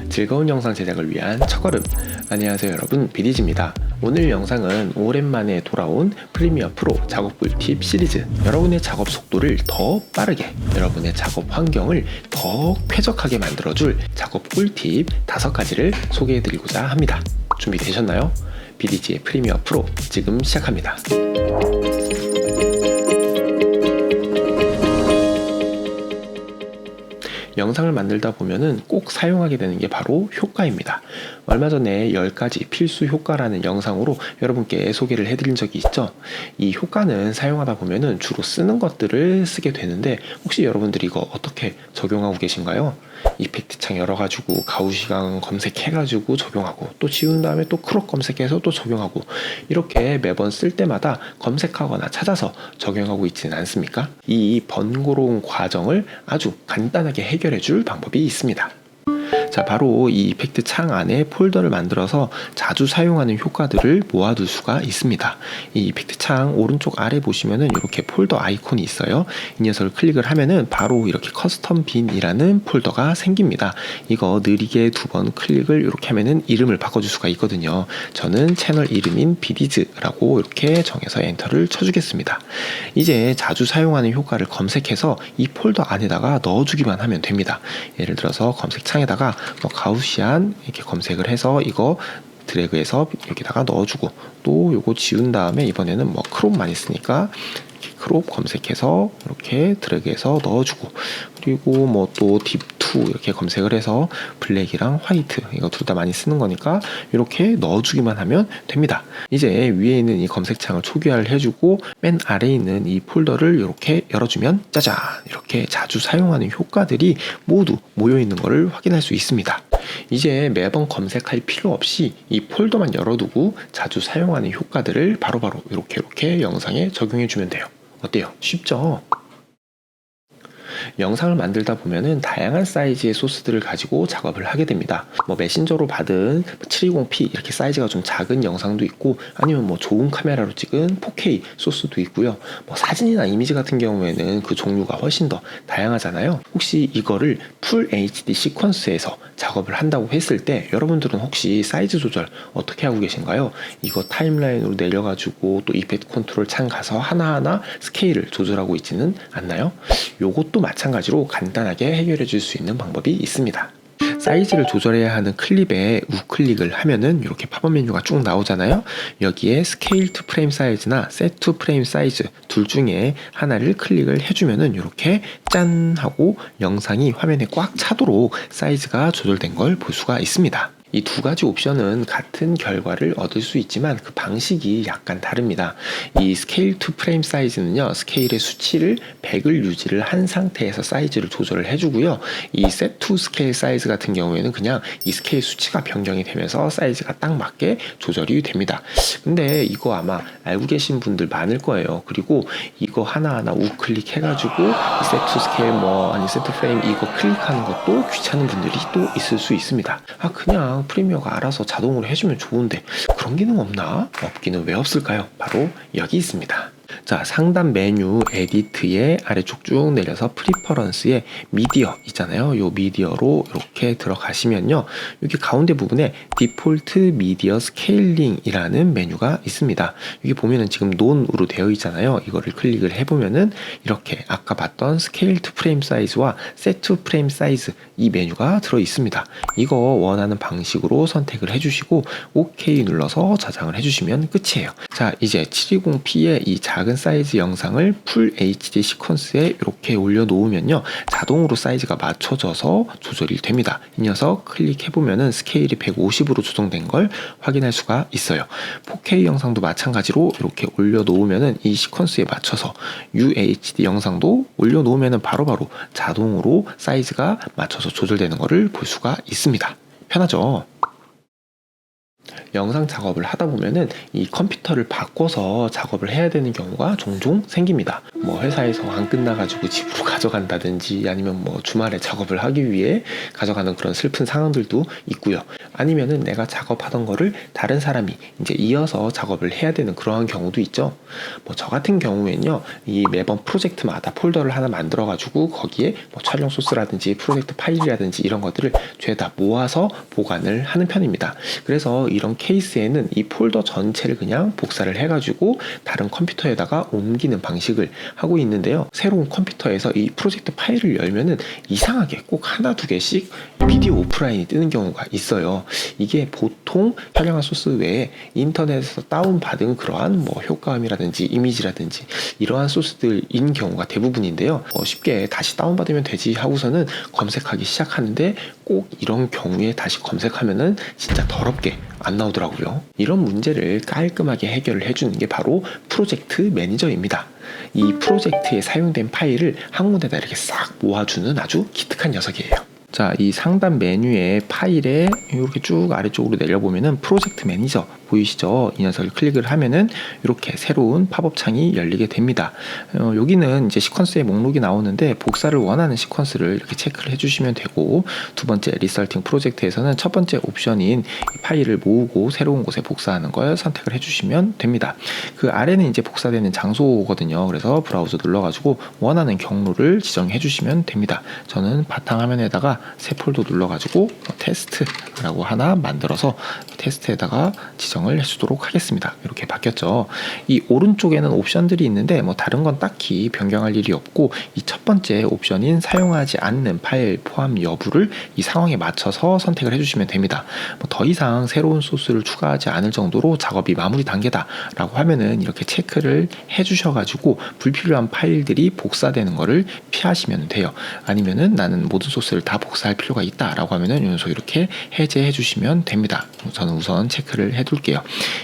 즐거운 영상 제작을 위한 첫걸음. 안녕하세요 여러분, 비디즈입니다. 오늘 영상은 오랜만에 돌아온 프리미어 프로 작업 꿀팁 시리즈, 여러분의 작업 속도를 더 빠르게, 여러분의 작업 환경을 더 쾌적하게 만들어줄 작업 꿀팁 5가지를 소개해드리고자 합니다. 준비되셨나요? 비디즈의 프리미어 프로 지금 시작합니다. 영상을 만들다 보면은 꼭 사용하게 되는 게 바로 효과입니다. 얼마 전에 10가지 필수 효과라는 영상으로 여러분께 소개를 해드린 적이 있죠. 이 효과는 사용하다 보면은 주로 쓰는 것들을 쓰게 되는데, 혹시 여러분들이 이거 어떻게 적용하고 계신가요? 이펙트 창 열어가지고 가우시강 검색해가지고 적용하고, 또 지운 다음에 또 크롭 검색해서 또 적용하고, 이렇게 매번 쓸 때마다 검색하거나 찾아서 적용하고 있지는 않습니까? 이 번거로운 과정을 아주 간단하게 해결해 줄 방법이 있습니다. 자, 바로 이 이펙트 창 안에 폴더를 만들어서 자주 사용하는 효과들을 모아둘 수가 있습니다. 이 이펙트 창 오른쪽 아래 보시면은 이렇게 폴더 아이콘이 있어요. 이 녀석을 클릭을 하면은 바로 이렇게 커스텀 빈이라는 폴더가 생깁니다. 이거 느리게 2번 클릭을 이렇게 하면은 이름을 바꿔줄 수가 있거든요. 저는 채널 이름인 비디즈라고 이렇게 정해서 엔터를 쳐주겠습니다. 이제 자주 사용하는 효과를 검색해서 이 폴더 안에다가 넣어주기만 하면 됩니다. 예를 들어서 검색창에다가 가우시안 이렇게 검색을 해서 이거 드래그해서 여기다가 넣어주고, 또 요거 지운 다음에 이번에는 크롭 많이 쓰니까 크롭 검색해서 이렇게 드래그해서 넣어주고, 그리고 또 딥2 이렇게 검색을 해서 블랙이랑 화이트, 이거 둘 다 많이 쓰는 거니까 이렇게 넣어주기만 하면 됩니다. 이제 위에 있는 이 검색창을 초기화를 해주고 맨 아래에 있는 이 폴더를 이렇게 열어주면 짜잔, 이렇게 자주 사용하는 효과들이 모두 모여있는 것을 확인할 수 있습니다. 이제 매번 검색할 필요 없이 이 폴더만 열어두고 자주 사용하는 효과들을 바로바로 이렇게 영상에 적용해주면 돼요. 어때요? 쉽죠? 영상을 만들다 보면은 다양한 사이즈의 소스들을 가지고 작업을 하게 됩니다. 메신저로 받은 720p 이렇게 사이즈가 좀 작은 영상도 있고, 아니면 좋은 카메라로 찍은 4K 소스도 있고요. 사진이나 이미지 같은 경우에는 그 종류가 훨씬 더 다양하잖아요. 혹시 이거를 풀 HD 시퀀스에서 작업을 한다고 했을 때 여러분들은 혹시 사이즈 조절 어떻게 하고 계신가요? 이거 타임라인으로 내려가지고 또 이펙트 컨트롤 창 가서 하나하나 스케일을 조절하고 있지는 않나요? 요것도 마찬가지로 간단하게 해결해 줄 수 있는 방법이 있습니다. 사이즈를 조절해야 하는 클립에 우클릭을 하면은 이렇게 팝업 메뉴가 쭉 나오잖아요. 여기에 스케일 투 프레임 사이즈나 셋 투 프레임 사이즈 둘 중에 하나를 클릭을 해주면은 이렇게 짠 하고 영상이 화면에 꽉 차도록 사이즈가 조절된 걸 볼 수가 있습니다. 이 2가지 옵션은 같은 결과를 얻을 수 있지만 그 방식이 약간 다릅니다. 이 스케일 투 프레임 사이즈는요, 스케일의 수치를 100을 유지를 한 상태에서 사이즈를 조절을 해주고요. 이 셋 투 스케일 사이즈 같은 경우에는 그냥 이 스케일 수치가 변경이 되면서 사이즈가 딱 맞게 조절이 됩니다. 근데 이거 아마 알고 계신 분들 많을 거예요. 그리고 이거 하나하나 우클릭 해가지고 이 셋 투 스케일 아니 셋 투 프레임 이거 클릭하는 것도 귀찮은 분들이 또 있을 수 있습니다. 그냥 프리미어가 알아서 자동으로 해주면 좋은데 그런 기능 없나? 없기는 왜 없을까요? 바로 여기 있습니다. 자, 상단 메뉴 에디트의 아래쪽 쭉 내려서 프리퍼런스에 미디어 있잖아요. 요 미디어로 이렇게 들어가시면요, 여기 가운데 부분에 디폴트 미디어 스케일링이라는 메뉴가 있습니다. 여기 보면은 지금 논으로 되어 있잖아요. 이거를 클릭을 해보면은 이렇게 아까 봤던 스케일 투 프레임 사이즈와 셋 투 프레임 사이즈 이 메뉴가 들어 있습니다. 이거 원하는 방식으로 선택을 해주시고 OK 눌러서 저장을 해주시면 끝이에요. 자, 이제 720p의 이 작은 사이즈 영상을 풀 HD 시퀀스에 이렇게 올려놓으면요, 자동으로 사이즈가 맞춰져서 조절이 됩니다. 이 녀석 클릭해보면은 스케일이 150으로 조정된 걸 확인할 수가 있어요. 4K 영상도 마찬가지로 이렇게 올려놓으면은 이 시퀀스에 맞춰서 UHD 영상도 올려놓으면은 바로바로 자동으로 사이즈가 맞춰서 조절되는 것을 볼 수가 있습니다. 편하죠? 영상 작업을 하다 보면은 이 컴퓨터를 바꿔서 작업을 해야 되는 경우가 종종 생깁니다. 뭐 회사에서 안 끝나가지고 집으로 가져간다든지 아니면 뭐 주말에 작업을 하기 위해 가져가는 그런 슬픈 상황들도 있고요. 아니면은 내가 작업하던 거를 다른 사람이 이제 이어서 작업을 해야 되는 그러한 경우도 있죠. 뭐 저 같은 경우에는요, 이 매번 프로젝트마다 폴더를 하나 만들어가지고 거기에 뭐 촬영 소스라든지 프로젝트 파일이라든지 이런 것들을 죄다 모아서 보관을 하는 편입니다. 그래서 이런 케이스에는 이 폴더 전체를 그냥 복사를 해가지고 다른 컴퓨터에다가 옮기는 방식을 하고 있는데요. 새로운 컴퓨터에서 이 프로젝트 파일을 열면은 이상하게 꼭 하나 두 개씩 비디오 오프라인이 뜨는 경우가 있어요. 이게 보통 촬영한 소스 외에 인터넷에서 다운받은 그러한 뭐 효과음이라든지 이미지라든지 이러한 소스들인 경우가 대부분인데요. 쉽게 다시 다운받으면 되지 하고서는 검색하기 시작하는데 꼭 이런 경우에 다시 검색하면은 진짜 더럽게 안 나오더라고요. 이런 문제를 깔끔하게 해결을 해주는 게 바로 프로젝트 매니저입니다. 이 프로젝트에 사용된 파일을 한 군데다 이렇게 싹 모아주는 아주 기특한 녀석이에요. 자, 이 상단 메뉴의 파일에 이렇게 쭉 아래쪽으로 내려보면은 프로젝트 매니저 보이시죠? 이 녀석을 클릭을 하면은 이렇게 새로운 팝업 창이 열리게 됩니다. 여기는 이제 시퀀스의 목록이 나오는데 복사를 원하는 시퀀스를 이렇게 체크를 해주시면 되고, 두 번째 리설팅 프로젝트에서는 첫 번째 옵션인 파일을 모으고 새로운 곳에 복사하는 걸 선택을 해주시면 됩니다. 그 아래는 이제 복사되는 장소거든요. 그래서 브라우저 눌러가지고 원하는 경로를 지정해 주시면 됩니다. 저는 바탕화면에다가 새 폴더 눌러가지고 테스트라고 하나 만들어서 테스트에다가 지정을 해주도록 하겠습니다. 이렇게 바뀌었죠. 이 오른쪽에는 옵션들이 있는데 뭐 다른 건 딱히 변경할 일이 없고, 이 첫 번째 옵션인 사용하지 않는 파일 포함 여부를 이 상황에 맞춰서 선택을 해주시면 됩니다. 뭐 더 이상 새로운 소스를 추가하지 않을 정도로 작업이 마무리 단계다 라고 하면은 이렇게 체크를 해주셔가지고 불필요한 파일들이 복사되는 거를 피하시면 돼요. 아니면은 나는 모든 소스를 다 복사할 필요가 있다 라고 하면은 이 녀석 이렇게 해제해 주시면 됩니다. 저는 우선 체크를 해둘게요.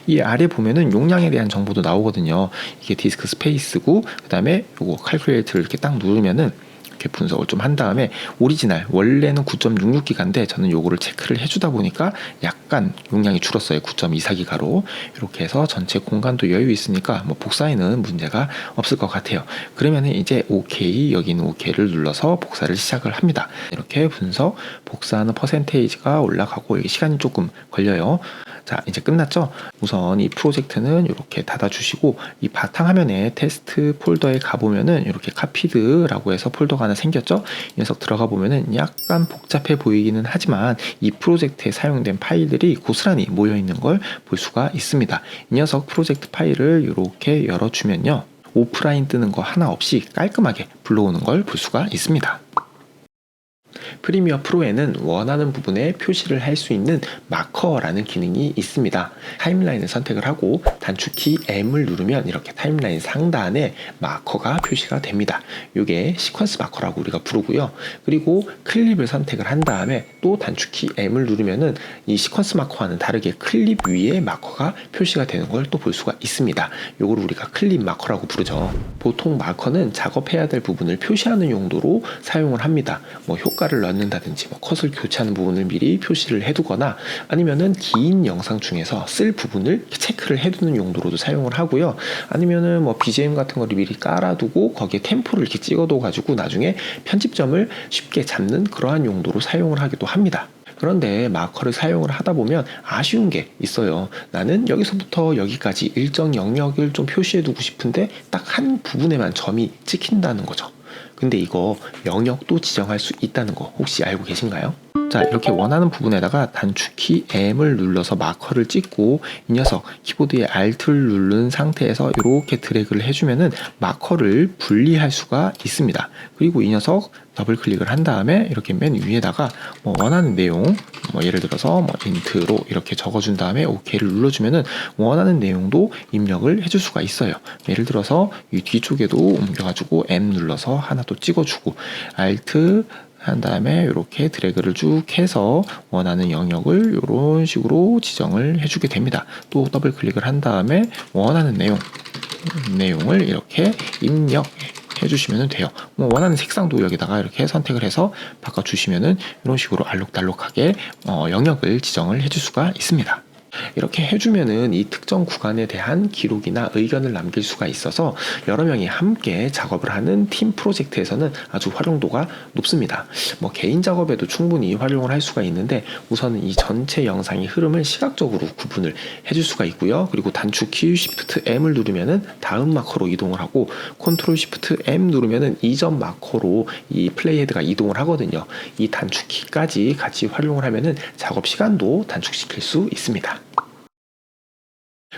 이 아래 보면은 용량에 대한 정보도 나오거든요. 이게 디스크 스페이스고, 그 다음에 요거 칼큘레이터를 이렇게 딱 누르면은 이렇게 분석을 좀 한 다음에 오리지널 원래는 9.66기가인데 저는 요거를 체크를 해주다 보니까 약간 용량이 줄었어요. 9.24기가로. 이렇게 해서 전체 공간도 여유 있으니까 뭐 복사에는 문제가 없을 것 같아요. 그러면은 이제 OK, 여기는 OK를 눌러서 복사를 시작을 합니다. 이렇게 분석 복사하는 퍼센테이지가 올라가고 여기 시간이 조금 걸려요. 자, 이제 끝났죠? 우선 이 프로젝트는 이렇게 닫아주시고, 이 바탕화면에 테스트 폴더에 가보면은 이렇게 카피드라고 해서 폴더가 하나 생겼죠? 이 녀석 들어가 보면은 약간 복잡해 보이기는 하지만 이 프로젝트에 사용된 파일들이 고스란히 모여있는 걸 볼 수가 있습니다. 이 녀석 프로젝트 파일을 이렇게 열어주면요, 오프라인 뜨는 거 하나 없이 깔끔하게 불러오는 걸 볼 수가 있습니다. 프리미어 프로에는 원하는 부분에 표시를 할 수 있는 마커라는 기능이 있습니다. 타임라인을 선택을 하고 단축키 M을 누르면 이렇게 타임라인 상단에 마커가 표시가 됩니다. 이게 시퀀스 마커라고 우리가 부르고요. 그리고 클립을 선택을 한 다음에 또 단축키 M을 누르면은 이 시퀀스 마커와는 다르게 클립 위에 마커가 표시가 되는 걸 또 볼 수가 있습니다. 이걸 우리가 클립 마커라고 부르죠. 보통 마커는 작업해야 될 부분을 표시하는 용도로 사용을 합니다. 뭐 효과를 넣는다든지 뭐 컷을 교체하는 부분을 미리 표시를 해두거나, 아니면은 긴 영상 중에서 쓸 부분을 체크를 해두는 용도로도 사용을 하고요. 아니면은 뭐 BGM 같은 거를 미리 깔아두고 거기에 템포를 이렇게 찍어둬 가지고 나중에 편집점을 쉽게 잡는 그러한 용도로 사용을 하기도 합니다. 그런데 마커를 사용을 하다 보면 아쉬운 게 있어요. 나는 여기서부터 여기까지 일정 영역을 좀 표시해 두고 싶은데 딱 한 부분에만 점이 찍힌다는 거죠. 근데 이거 영역도 지정할 수 있다는 거 혹시 알고 계신가요? 자, 이렇게 원하는 부분에다가 단축키 M을 눌러서 마커를 찍고 이 녀석 키보드에 Alt를 누른 상태에서 이렇게 드래그를 해주면은 마커를 분리할 수가 있습니다. 그리고 이 녀석 더블 클릭을 한 다음에 이렇게 맨 위에다가 뭐 원하는 내용, 뭐 예를 들어서 뭐 인트로 이렇게 적어준 다음에 OK를 눌러주면은 원하는 내용도 입력을 해줄 수가 있어요. 예를 들어서 이 뒤쪽에도 옮겨가지고 M 눌러서 하나 또 찍어주고, Alt 한 다음에 이렇게 드래그를 쭉 해서 원하는 영역을 이런 식으로 지정을 해주게 됩니다. 또 더블 클릭을 한 다음에 원하는 내용을 이렇게 입력 해주시면 돼요. 뭐 원하는 색상도 여기다가 이렇게 선택을 해서 바꿔주시면은 이런 식으로 알록달록하게 영역을 지정을 해줄 수가 있습니다. 이렇게 해주면은 이 특정 구간에 대한 기록이나 의견을 남길 수가 있어서 여러 명이 함께 작업을 하는 팀 프로젝트에서는 아주 활용도가 높습니다. 뭐 개인 작업에도 충분히 활용을 할 수가 있는데 우선은 이 전체 영상의 흐름을 시각적으로 구분을 해줄 수가 있고요. 그리고 단축 키 Shift M을 누르면은 다음 마커로 이동을 하고 컨트롤 Shift M 누르면은 이전 마커로 이 플레이헤드가 이동을 하거든요. 이 단축키까지 같이 활용을 하면은 작업 시간도 단축시킬 수 있습니다.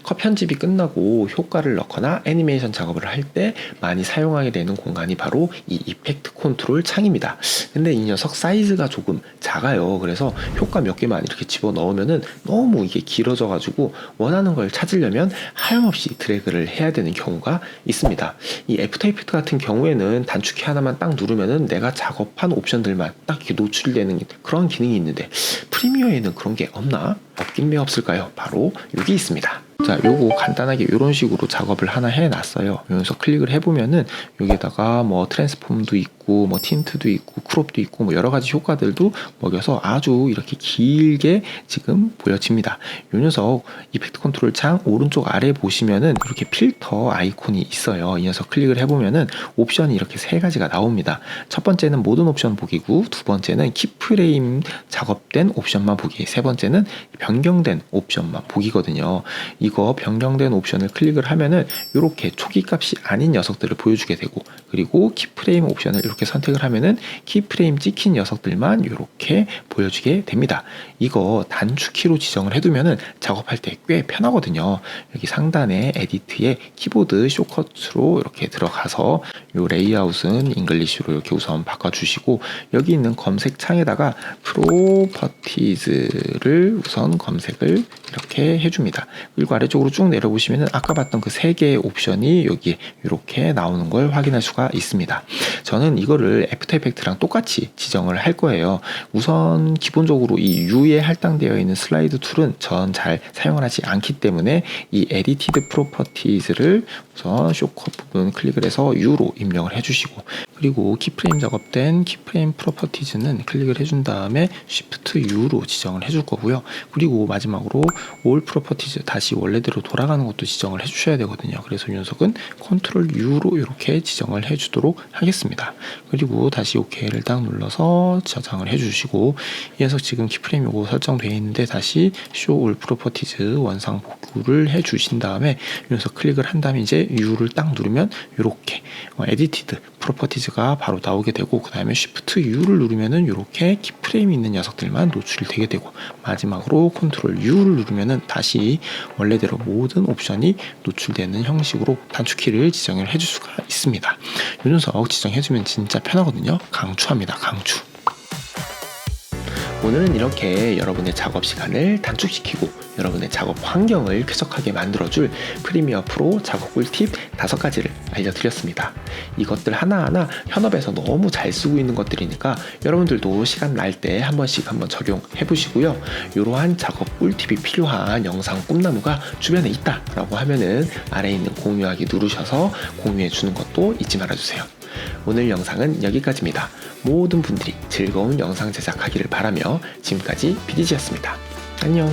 컷 편집이 끝나고 효과를 넣거나 애니메이션 작업을 할 때 많이 사용하게 되는 공간이 바로 이 이펙트 컨트롤 창입니다. 근데 이 녀석 사이즈가 조금 작아요. 그래서 효과 몇 개만 이렇게 집어 넣으면은 너무 이게 길어져 가지고 원하는 걸 찾으려면 하염없이 드래그를 해야 되는 경우가 있습니다. 이 애프터 이펙트 같은 경우에는 단축키 하나만 딱 누르면은 내가 작업한 옵션들만 딱 이렇게 노출되는 그런 기능이 있는데 프리미어에는 그런 게 없나? 없긴 왜 없을까요? 바로 여기 있습니다. 자, 요거 간단하게 이런 식으로 작업을 하나 해놨어요. 여기서 클릭을 해보면은 여기에다가 뭐 트랜스폼도 있고 뭐 틴트도 있고 크롭도 있고 뭐 여러 가지 효과들도 먹여서 아주 이렇게 길게 지금 보여집니다. 요 녀석 이펙트 컨트롤 창 오른쪽 아래 보시면은 이렇게 필터 아이콘이 있어요. 이 녀석 클릭을 해보면은 옵션이 이렇게 세 가지가 나옵니다. 첫 번째는 모든 옵션 보기고, 두 번째는 키프레임 작업된 옵션만 보기, 세 번째는 변경된 옵션만 보기거든요. 이거 변경된 옵션을 클릭을 하면은 이렇게 초기 값이 아닌 녀석들을 보여주게 되고, 그리고 키프레임 옵션을 이렇게 선택을 하면은 키프레임 찍힌 녀석들만 이렇게 보여주게 됩니다. 이거 단축키로 지정을 해두면은 작업할 때 꽤 편하거든요. 여기 상단에 에디트에 키보드 쇼커트로 이렇게 들어가서 요 레이아웃은 잉글리시로 이렇게 우선 바꿔주시고, 여기 있는 검색 창에다가 프로퍼티즈를 우선 검색을 이렇게 해줍니다. 그리고 아래쪽으로 쭉 내려보시면 아까 봤던 그 세 개의 옵션이 여기 이렇게 나오는 걸 확인할 수가 있습니다. 저는 이거를 애프터 이펙트랑 똑같이 지정을 할 거예요. 우선 기본적으로 이 U에 할당되어 있는 슬라이드 툴은 전 잘 사용을 하지 않기 때문에 이 에디티드 프로퍼티즈를 우선 쇼컷 부분 클릭을 해서 U로 입력을 해주시고, 그리고 키프레임 작업된 키프레임 프로퍼티즈는 클릭을 해준 다음에 Shift U로 지정을 해줄 거고요. 그리고 마지막으로 All 프로퍼티즈 다시 원래대로 돌아가는 것도 지정을 해주셔야 되거든요. 그래서 이 녀석은 Ctrl U로 이렇게 지정을 해주도록 하겠습니다. 그리고 다시 OK를 딱 눌러서 저장을 해주시고, 이 녀석 지금 키프레임 요거 설정되어 있는데 다시 Show All 프로퍼티즈 원상 복구를 해주신 다음에 이 녀석 클릭을 한 다음에 이제 U를 딱 누르면 이렇게 에디티드 프로퍼티즈가 바로 나오게 되고, 그 다음에 Shift U를 누르면은 이렇게 키프레임이 있는 녀석들만 노출이 되게 되고, 마지막으로 Ctrl U를 누르면은 다시 원래대로 모든 옵션이 노출되는 형식으로 단축키를 지정을 해줄 수가 있습니다. 이 녀석 지정해주면 진짜 편하거든요. 강추합니다. 강추. 오늘은 이렇게 여러분의 작업 시간을 단축시키고 여러분의 작업 환경을 쾌적하게 만들어줄 프리미어 프로 작업 꿀팁 5가지를 알려드렸습니다. 이것들 하나하나 현업에서 너무 잘 쓰고 있는 것들이니까 여러분들도 시간 날 때 한 번씩 한번 적용해 보시고요. 이러한 작업 꿀팁이 필요한 영상 꿈나무가 주변에 있다 라고 하면은 아래에 있는 공유하기 누르셔서 공유해 주는 것도 잊지 말아주세요. 오늘 영상은 여기까지입니다. 모든 분들이 즐거운 영상 제작하기를 바라며 지금까지 BDG였습니다. 안녕.